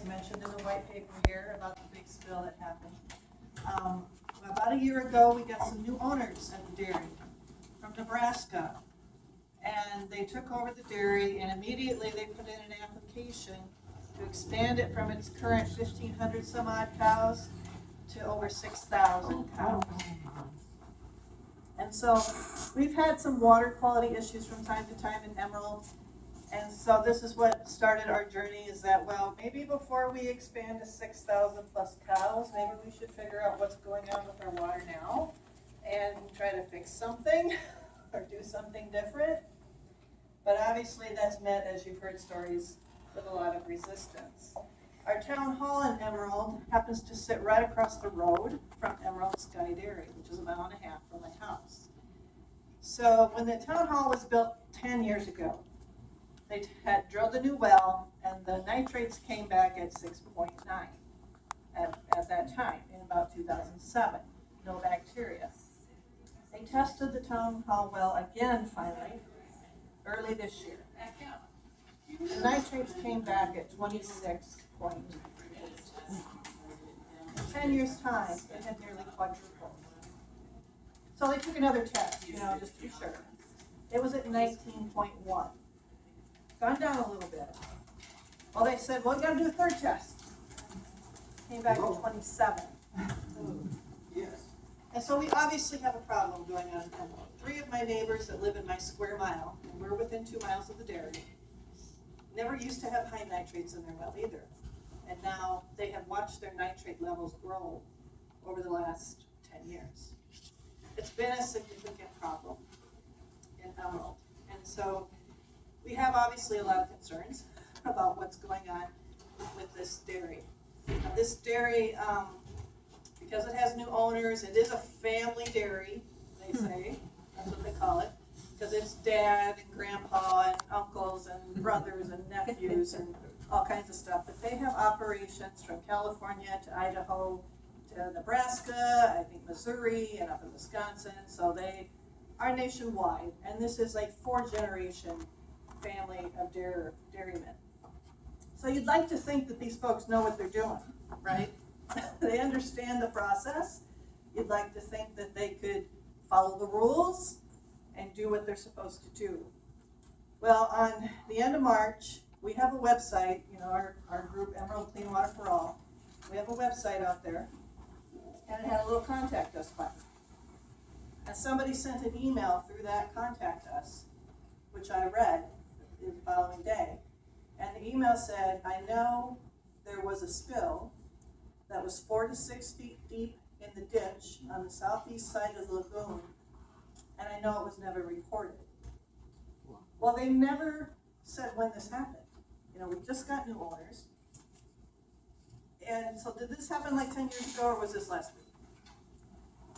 it's mentioned in the white paper here about the big spill that happened. About a year ago, we got some new owners at the dairy from Nebraska. And they took over the dairy and immediately they put in an application to expand it from its current 1,500 some odd cows to over 6,000 cows. And so we've had some water quality issues from time to time in Emersld. And so this is what started our journey, is that, well, maybe before we expand to 6,000 plus cows, maybe we should figure out what's going on with our water now and try to fix something or do something different. But obviously that's met, as you've heard stories, with a lot of resistance. Our town hall in Emersld happens to sit right across the road from Emersld Dairy, which is a mile and a half from my house. So when the town hall was built 10 years ago, they had drilled a new well and the nitrates came back at 6.9 at that time, in about 2007, no bacteria. They tested the town hall well again finally, early this year. The nitrates came back at 26.8. In 10 years' time, it had nearly quadrupled. So they took another test, just to be sure. It was at 19.1. Gone down a little bit. Well, they said, well, we gotta do a third test. Came back at 27. Yes. And so we obviously have a problem going on in Emersld. 3 of my neighbors that live in my square mile, and we're within 2 miles of the dairy, never used to have high nitrates in their well either. And now they have watched their nitrate levels grow over the last 10 years. It's been a significant problem in Emersld. And so we have obviously a lot of concerns about what's going on with this dairy. Now, this dairy, because it has new owners, it is a family dairy, they say, that's what they call it, because it's dad and grandpa and uncles and brothers and nephews and all kinds of stuff. But they have operations from California to Idaho to Nebraska, I think Missouri, and up in Wisconsin. So they are nationwide, and this is like 4-generation family of dairymen. So you'd like to think that these folks know what they're doing, right? They understand the process. You'd like to think that they could follow the rules and do what they're supposed to do. Well, on the end of March, we have a website, our group, Emersld Clean Water for All. We have a website out there, and it had a little contact us button. And somebody sent an email through that contact us, which I read the following day. And the email said, I know there was a spill that was 4 to 6 feet deep in the ditch on the southeast side of the lagoon, and I know it was never reported. Well, they never said when this happened. We just got new owners. And so did this happen like 10 years ago, or was this last week?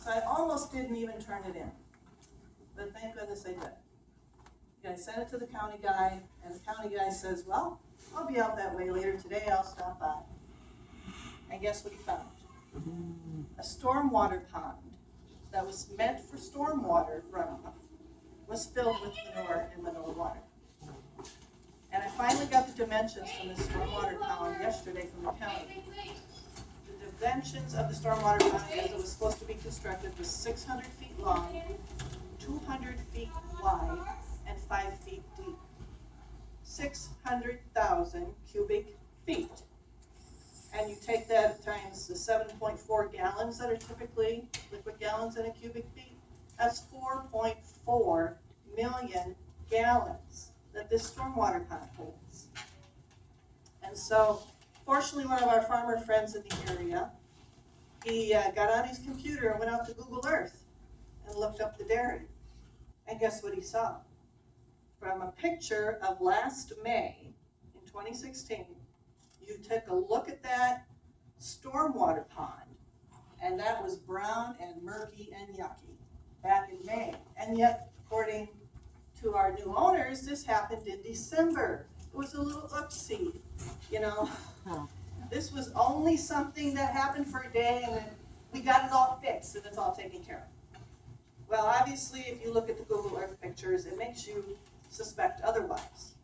So I almost didn't even turn it in. But thank goodness I did. I sent it to the county guy, and the county guy says, well, I'll be out that way later today, I'll stop by. And guess what he found? A stormwater pond that was meant for stormwater runoff was filled with manure and manure water. And I finally got the dimensions from the stormwater pond yesterday from the county. The dimensions of the stormwater pond as it was supposed to be constructed was 600 feet long, 200 feet wide, and 5 feet deep. 600,000 cubic feet. And you take that times the 7.4 gallons that are typically liquid gallons in a cubic feet, that's 4.4 million gallons that this stormwater pond holds. And so, fortunately, one of our farmer friends in the area, he got on his computer and went out to Google Earth and looked up the dairy. And guess what he saw? From a picture of last May in 2016, you took a look at that stormwater pond, and that was brown and murky and yucky back in May. And yet, according to our new owners, this happened in December. It was a little oopsie, This was only something that happened for a day, and then we got it all fixed, and it's all taken care of. Well, obviously, if you look at the Google Earth pictures, it makes you suspect otherwise.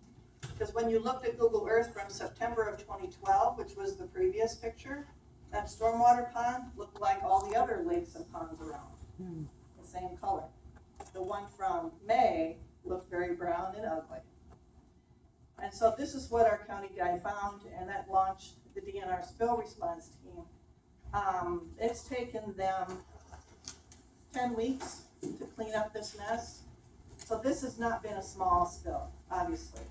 Because when you looked at Google Earth from September of 2012, which was the previous picture, that stormwater pond looked like all the other lakes and ponds around, the same color. The one from May looked very brown and ugly. And so this is what our county guy found, and that launched the DNR spill response team. It's taken them 10 weeks to clean up this mess. So this has not been a small spill, obviously.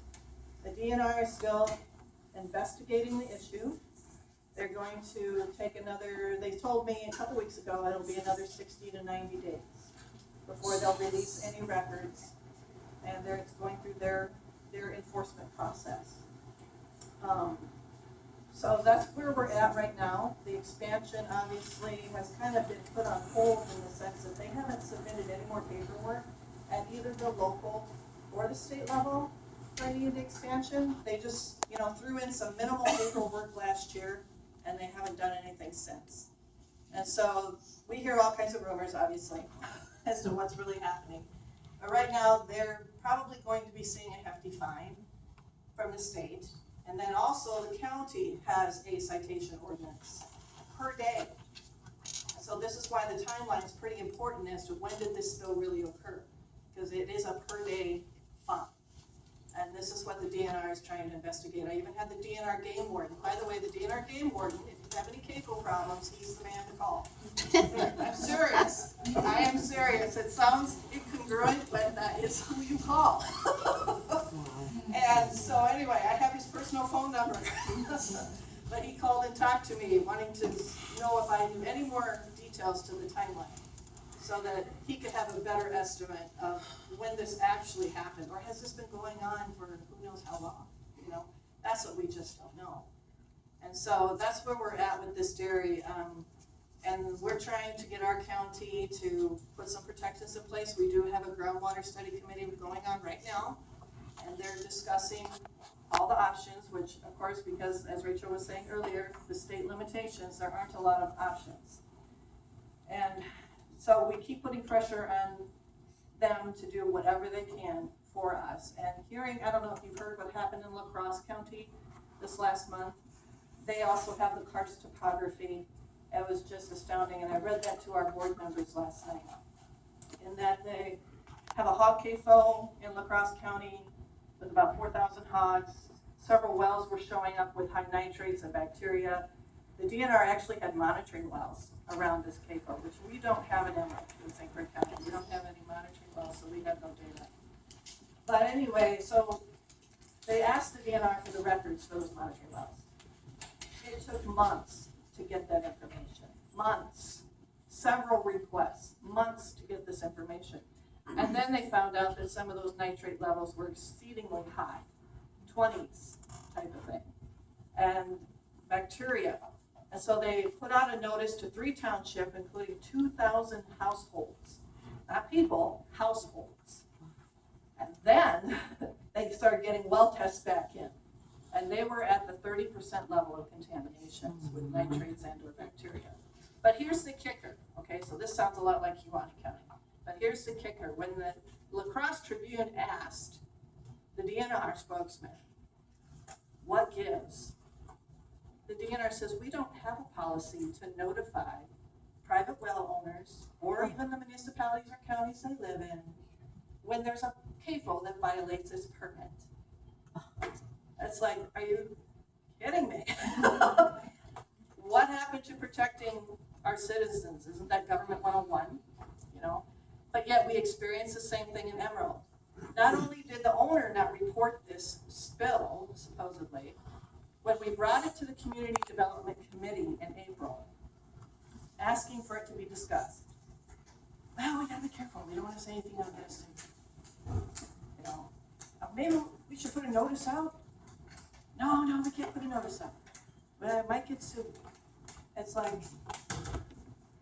The DNR is still investigating the issue. They're going to take another, they told me a couple weeks ago, it'll be another 60 to 90 days before they'll release any records. And they're going through their enforcement process. So that's where we're at right now. The expansion obviously has kind of been put on hold in the sense that they haven't submitted any more paperwork at either the local or the state level for any of the expansion. They just, threw in some minimal paperwork last year, and they haven't done anything since. And so we hear all kinds of rumors, obviously, as to what's really happening. But right now, they're probably going to be seeing a hefty fine from the state. And then also the county has a citation ordinance per day. So this is why the timeline is pretty important as to when did this spill really occur, because it is a per day fine. And this is what the DNR is trying to investigate. I even had the DNR game warden. By the way, the DNR game warden, if you have any CAFO problems, he's the man to call. I'm serious. I am serious. It sounds incongruent, but that is who you call. And so anyway, I have his personal phone number. But he called and talked to me, wanting to know if I knew any more details to the timeline, so that he could have a better estimate of when this actually happened, or has this been going on for who knows how long, That's what we just don't know. And so that's where we're at with this dairy, and we're trying to get our county to put some protections in place. We do have a groundwater study committee going on right now, and they're discussing all the options, which of course, because as Rachel was saying earlier, the state limitations, there aren't a lot of options. And so we keep putting pressure on them to do whatever they can for us. And hearing, I don't know if you've heard what happened in La Crosse County this last month. They also have the karst topography. It was just astounding, and I read that to our board members last night. In that they have a hog CAFO in La Crosse County with about 4,000 hogs. Several wells were showing up with high nitrates and bacteria. The DNR actually had monitoring wells around this CAFO, which we don't have in Emersld in St. Clair County. We don't have any monitoring wells, so we have no data. But anyway, so they asked the DNR for the records for those monitoring wells. It took months to get that information. Months. Several requests. Months to get this information. And then they found out that some of those nitrate levels were exceedingly high. 20s type of thing. And bacteria. And so they put out a notice to 3 townships, including 2,000 households. Not people, households. And then they started getting well tests back in. And they were at the 30% level of contaminations with nitrates and or bacteria. But here's the kicker, okay? So this sounds a lot like Kewaunee County. But here's the kicker. When the La Crosse Tribune asked the DNR spokesman, what gives? The DNR says, we don't have a policy to notify private well owners or even the municipalities or counties they live in when there's a CAFO that violates this permit. It's like, are you kidding me? What happened to protecting our citizens? Isn't that government 101? But yet we experienced the same thing in Emersld. Not only did the owner not report this spill, supposedly, when we brought it to the Community Development Committee in April, asking for it to be discussed. Well, we gotta be careful. We don't want to say anything on this. Maybe we should put a notice out. No, we can't put a notice out. But I might get sued. It's like,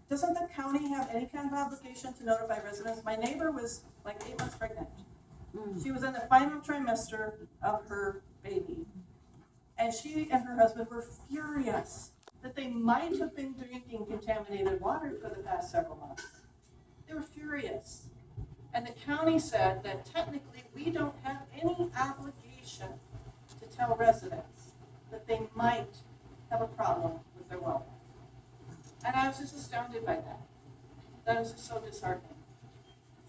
doesn't the county have any kind of obligation to notify residents? My neighbor was like 8 months pregnant. She was in the final trimester of her baby. And she and her husband were furious that they might have been drinking contaminated water for the past several months. They were furious. And the county said that technically we don't have any obligation tell residents that they might have a problem with their well. And I was just astounded by that. That was just so disheartening.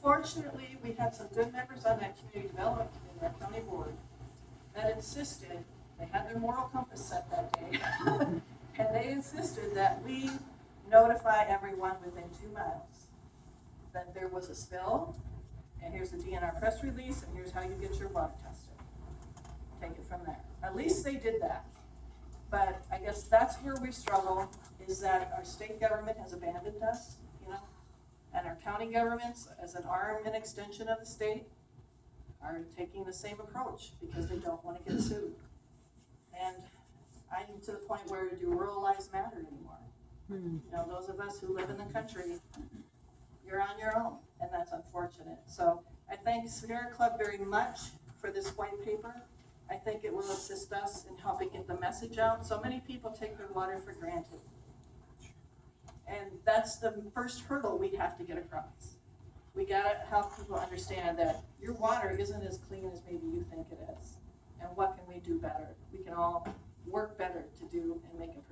Fortunately, we had some good members on that community development committee, our county board, that insisted, they had their moral compass set that day, and they insisted that we notify everyone within 2 miles that there was a spill, and here's the DNR press release, and here's how you get your water tested. Take it from there. At least they did that. But I guess that's where we struggle, is that our state government has abandoned us, and our county governments, as an arm and extension of the state, are taking the same approach because they don't want to get sued. And I'm to the point where do rural lives matter anymore? Those of us who live in the country, you're on your own, and that's unfortunate. So I thank Sierra Club very much for this white paper. I think it will assist us in helping get the message out. So many people take their water for granted. And that's the first hurdle we have to get across. We gotta help people understand that your water isn't as clean as maybe you think it is. And what can we do better? We can all work better to do and make improvements.